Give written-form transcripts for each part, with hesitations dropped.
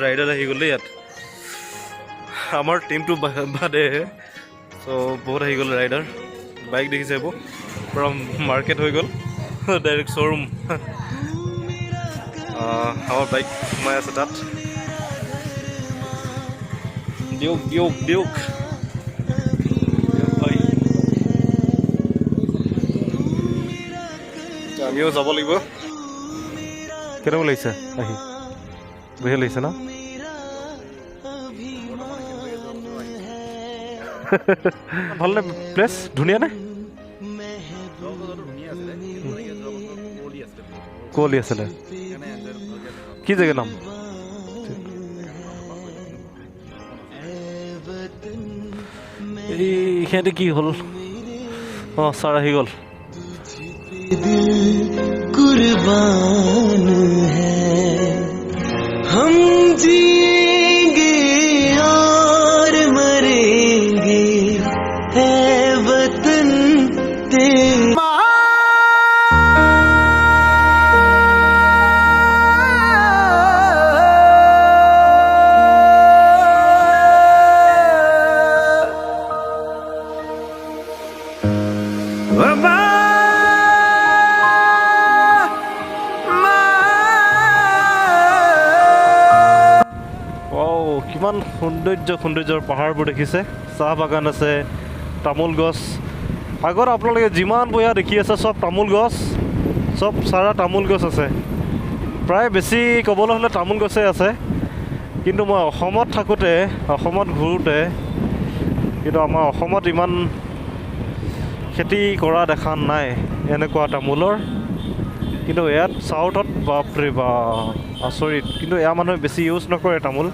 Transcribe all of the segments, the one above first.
Rider আহি গ'ল ইয়াত আমাৰ টিমটো বাদে চ' বহুত আহি গ'ল ৰাইডাৰ বাইক দেখিছে এইবোৰ পূৰা মাৰ্কেট হৈ গ'ল ডাইৰেক্ট শ্ব'ৰুম আমাৰ বাইক সোমাই আছে তাত দিয়ক দিয়ক দিয়ক হয় আমিও যাব লাগিব কেনেকুৱা লাগিছে আহি বঢ়িয়া লাগিছে ন ভালনে প্লেচ ধুনীয়া নে কুঁৱলী আছিলে কি জেগা নাম এইখিনিতে কি হ'ল অঁ ছাৰ আহি গ'ল कुर्बान है हम जिएंगे और मरेंगे है वतन तेरा কিমান সৌন্দৰ্যৰ পাহাৰবোৰ দেখিছে চাহ বাগান আছে তামোল গছ আগত আপোনালোকে যিমান বঢ়িয়া দেখি আছে চব তামোল গছ চব চাৰা তামোল গছ আছে প্ৰায় বেছি ক'বলৈ হ'লে তামোল গছেই আছে কিন্তু মই অসমত থাকোঁতে অসমত ঘূৰোঁতে কিন্তু আমাৰ অসমত ইমান খেতি কৰা দেখা নাই এনেকুৱা তামোলৰ কিন্তু ইয়াত চাউথত বাপৰে বা আচৰিত কিন্তু এয়া মানুহে বেছি ইউজ নকৰে তামোল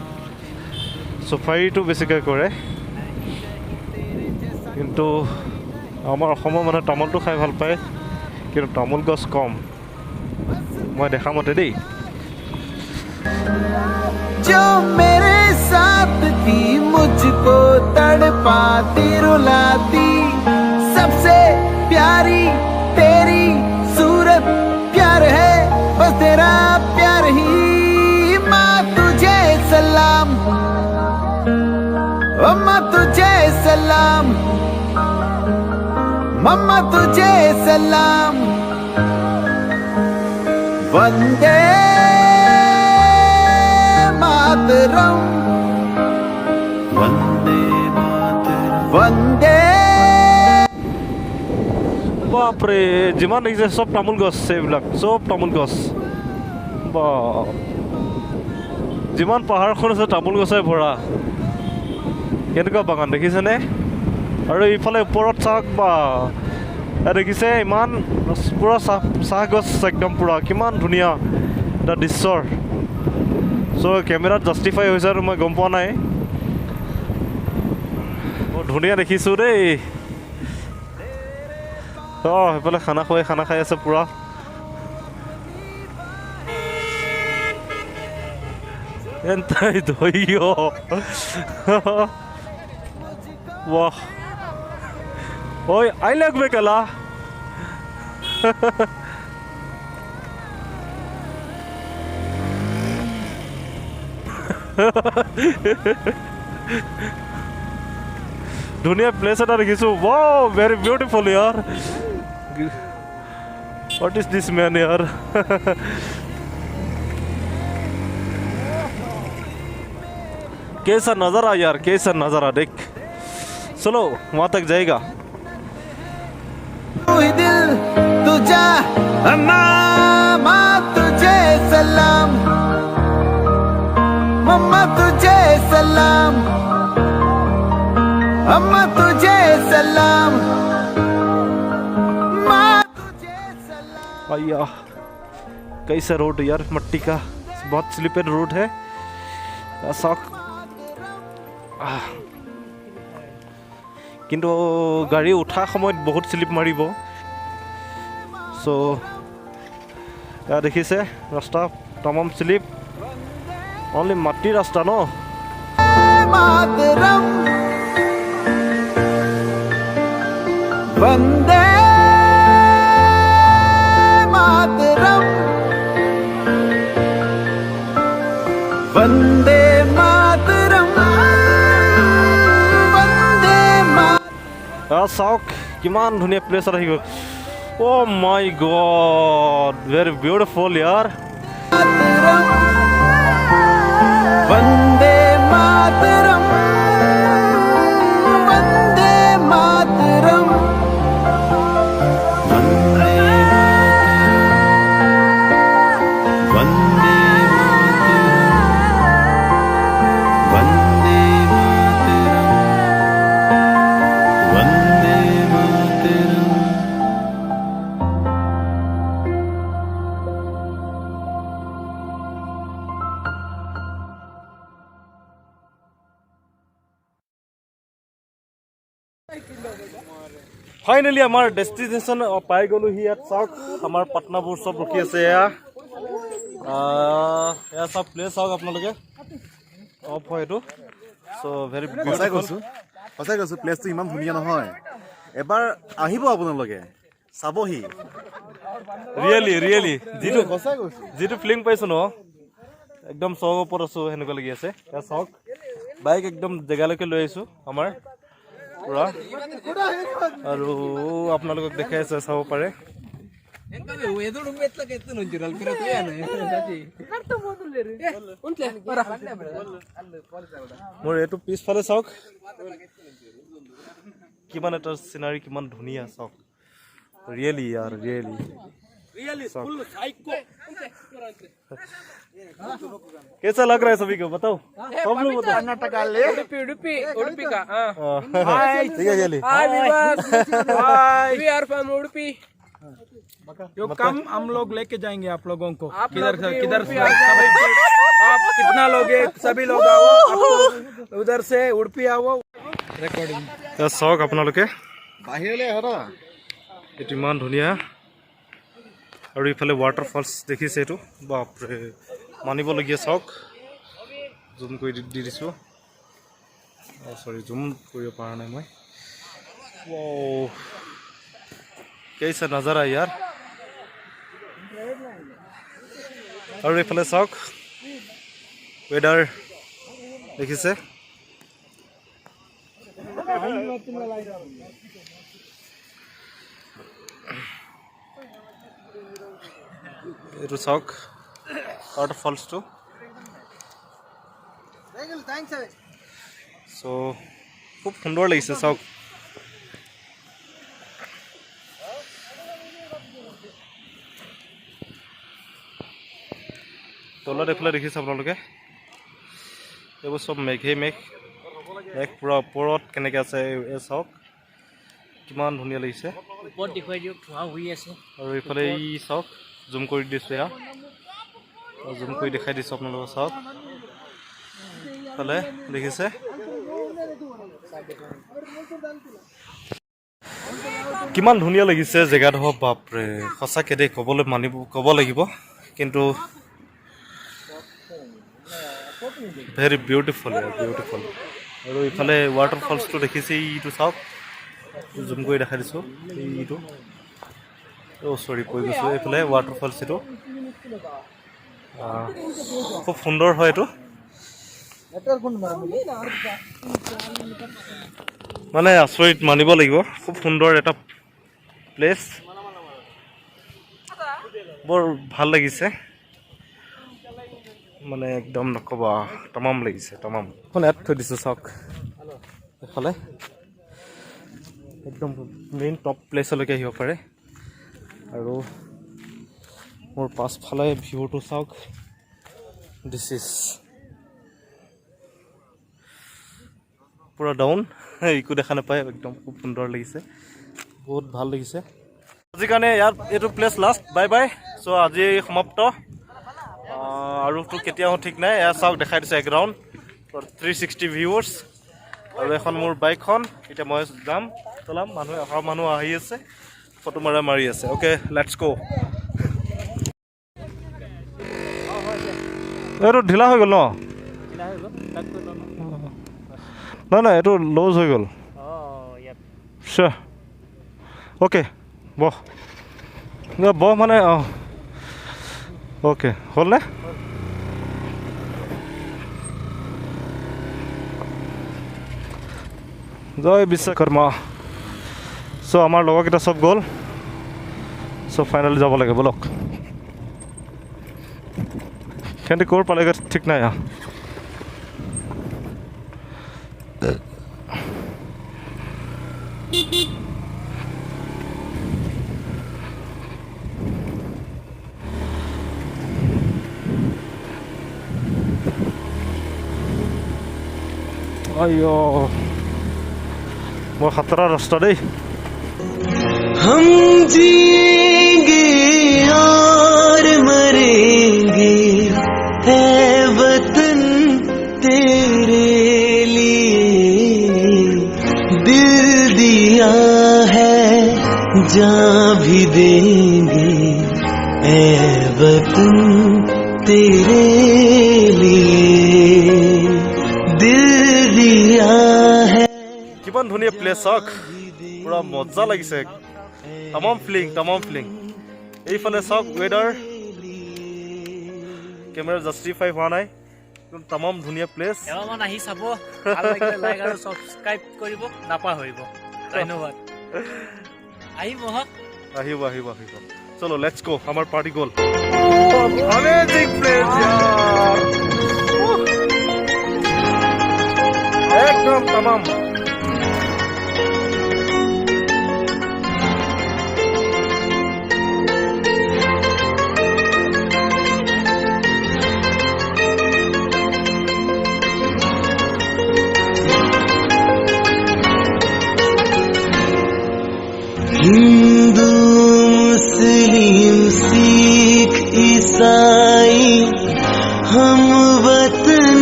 চুফাৰীটো বেছিকৈ কৰে কিন্তু আমাৰ অসমৰ মানুহে তামোলটো খাই ভাল পায় কিন্তু তামোল গছ কম মই দেখা মতে দেই जो मेरे साथ थी मुझको तड़पाती रुलाती सबसे प्यारी तेरी सूरत प्यार है बस तेरा प्यार ही माँ तुझे सलाम मम्मा तुझे सलाम मम्मा तुझे सलाम वंदे मातरम वंदे मातरम वंदे বাপৰে যিমান দেখিছে চব তামোল গছ এইবিলাক চব তামোল গছ বা যিমান পাহাৰখন আছে তামোল গছে ভৰা কেনেকুৱা বাগান দেখিছেনে আৰু ইফালে ওপৰত চাওক বা দেখিছে ইমান পূৰা চাহ গছ একদম পূৰা কিমান ধুনীয়া এটা দৃশ্যৰ চ' কেমেৰাত জাষ্টিফাই হৈছে আৰু মই গম পোৱা নাই বৰ ধুনীয়া দেখিছোঁ দেই অঁ সেইফালে খানা খাই আছে পূৰা এন্তাই ধৈৰ্য वाह ओए आई लग में कला ধুনীয়া প্লেচ এটা দেখিছো वाओ वेरी ब्यूटीफुल यार व्हाट इज दिस मैन यार कैसा नज़ारा यार कैसा नज़ारा देख चलो वहाँ तक जाएगा दिल तुझा मामा तुझे सलाम मम्मा तुझे सलाम अम्मा तुझे सलाम माँ तुझे सलाम भैया कैसा रोड यार मट्टी का बहुत स्लिपर रोड है ऐसा কিন্তু গাড়ী উঠা সময়ত বহুত স্লিপ মাৰিব চ' এয়া দেখিছে ৰাস্তা তামাম স্লিপ অনলি মাটিৰ ৰাস্তা ন मातरम वंदे मातरम वंदे मातरम वंदे চাওক কিমান ধুনীয়া প্লেচ আহি গ'ল অ' মাই গড ভেৰি বিউটিফুল ইয়াৰ मातरम वंदे मातरम वंदे मातरम वंदे मातरम वंदे मातरम वंदे मातरम वंदे मातरम ফাইনেলি আমাৰ ডেষ্টিনেশ্যন পাই গ'লোহি ইয়াত চাওক আমাৰ পাটনাবোৰ চব ৰখি আছে এয়া এয়া চব প্লেচ চাওক আপোনালোকে অফ হয় এইটো চ' ভেৰি সঁচাই কৈছোঁ প্লেচটো ইমান ধুনীয়া নহয় এবাৰ আহিব আপোনালোকে চাবহি ৰিয়েলি যিটো সঁচাই কৈছোঁ যিটো ফিলিং পাইছোঁ ন একদম চকৰ ওপৰত আছোঁ সেনেকুৱা লাগি আছে এয়া চাওক বাইক একদম জেগালৈকে লৈ আহিছোঁ আমাৰ পুৰা আৰু আপোনালোকক দেখাই আছে চাব পাৰে মোৰ এইটো পিছফালে চাওক কিমান এটা চিনাৰী কিমান ধুনীয়া চাওক ৰিয়েলি यार ৰিয়েলি कैसा लग रहा है सभी को बताओ सब लोग बताओ उडुपी का ठीक है चलिए वी आर फ्रॉम उडुपी जो कम हम लोग लेके जाएंगे आप लोगों को किधर से आप कितना लोगे सभी लोग आओ उधर से उडुपी आओ रिकॉर्डिंग চাওক আপোনালোকে বাহিৰলৈ আহ এইটো ইমান ধুনীয়া আৰু ইফালে ৱাটাৰফলছ দেখিছে এইটো বাপৰে মানিবলগীয়া চাওক জুম কৰি দি দিছোঁ চৰি জুম কৰিব পৰা নাই মই কেইছা নজাৰা ইয়াৰ আৰু এইফালে চাওক ৱেডাৰ দেখিছে এইটো চাওক ৱাটাৰফলছটো চ' খুব সুন্দৰ লাগিছে চাওক তলত এইফালে দেখিছে আপোনালোকে এইবোৰ চব মেঘেই মেঘ পুৰা ওপৰত কেনেকৈ আছে এই চাওক কিমান ধুনীয়া লাগিছে ওপৰত দেখুৱাই দিয়ক ধোঁৱা হৈ আছে আৰু এইফালে ই চাওক জুম কৰি দিছোঁ এয়া জুম কৰি দেখাই দিছোঁ আপোনালোকক চাওক এইফালে দেখিছে কিমান ধুনীয়া লাগিছে জেগাডোখৰ বাপৰে সঁচাকৈ দেই ক'ব লাগিব কিন্তু ভেৰি বিউটিফুল আৰু ইফালে ৱাটাৰফলছটো দেখিছে ইটো চাওক জুম কৰি দেখাই দিছোঁ এইটো চৰি কৈ গৈছোঁ এইফালে ৱাটাৰফলছ এইটো খুব সুন্দৰ হয় এইটো মানে আচৰিত মানিব লাগিব খুব সুন্দৰ এটা প্লেচ বৰ ভাল লাগিছে মানে একদম নক'বা তামাম লাগিছে তামাম এখন ইয়াত থৈ দিছোঁ চাওক এইফালে একদম মেইন টপ প্লেচলৈকে আহিব পাৰে আৰু মোৰ পাছফালে ভিউটো চাওক দিছ ইজ পুৰা ডাউন একো দেখা নাপায় একদম খুব সুন্দৰ লাগিছে বহুত ভাল লাগিছে আজিৰ কাৰণে ইয়াত এইটো প্লেচ লাষ্ট বাই বাই চ' আজি সমাপ্ত আৰুতো কেতিয়াও ঠিক নাই এয়া চাওক দেখাই দিছে এগ্ৰাউণ্ড 360 ভিউৱাৰ্ছ আৰু এখন মোৰ বাইকখন এতিয়া মই যাম চলাম মানুহ আহি আছে ফটো মাৰি আছে অ'কে লেটছ গো এইটো ঢিলা হৈ গ'ল ন নাই এইটো লুজ হৈ গ'ল চিয়'ৰ অ'কে বহ মানে অঁ অ'কে হ'লনে জয় বিশ্বকৰ্মা। চ' আমাৰ লগৰকেইটা চব গ'ল। চ' ফাইনেলি যাব লাগে ব'লক। সিহঁতে ক'ৰ পালেগৈ ঠিক নাই। अयो वो खतरा रास्ता दे। हम जिएंगे और मरेंगे है वतन तेरे लिए, दिल दिया है जान भी देंगे है वतन तेरे लिए, दिल दिया है। কিমান ধুনীয়া প্লেচ চাওক, পুৰা মজা লাগিছে। তামাম ফিলিং। এইফালে চাওক ৱেডাৰ, কেমেৰা জাষ্টিফাই হোৱা নাই, কিন্তু তামাম ধুনীয়া প্লেচ। এবাৰমান আহি চাব, ভাল লাগিলে লাইক আৰু সাবস্ক্ৰাইব কৰিব নাপাহৰিব। ধন্যবাদ। আহিব। চলো লেটস গো, আমাৰ পাৰ্টি গ'ল। अमेजिंग प्लेस यार, एकदम तमाम। हिंदू मुस्लिम सिख ईसाई हम वतन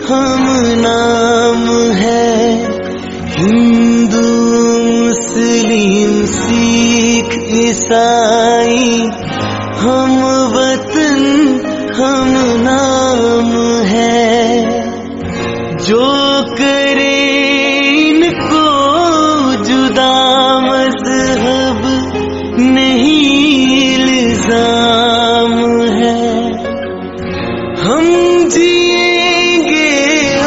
हम नाम है, हिंदू मुस्लिम सिख ईसाई हम वतन हम नाम है, जो करे इनको जुदा मजहब नहीं इल्जाम है, हम जिएंगे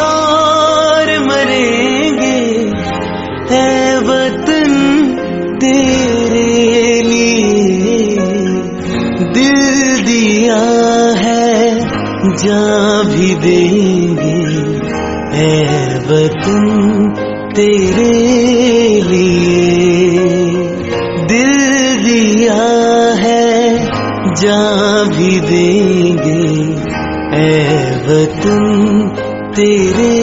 और मरेंगे है वतन तेरे लिए, दिल दिया है जान भी देंगे है वतन तेरे लिए, दिल दिया है जान भी देंगे है वतन तेरे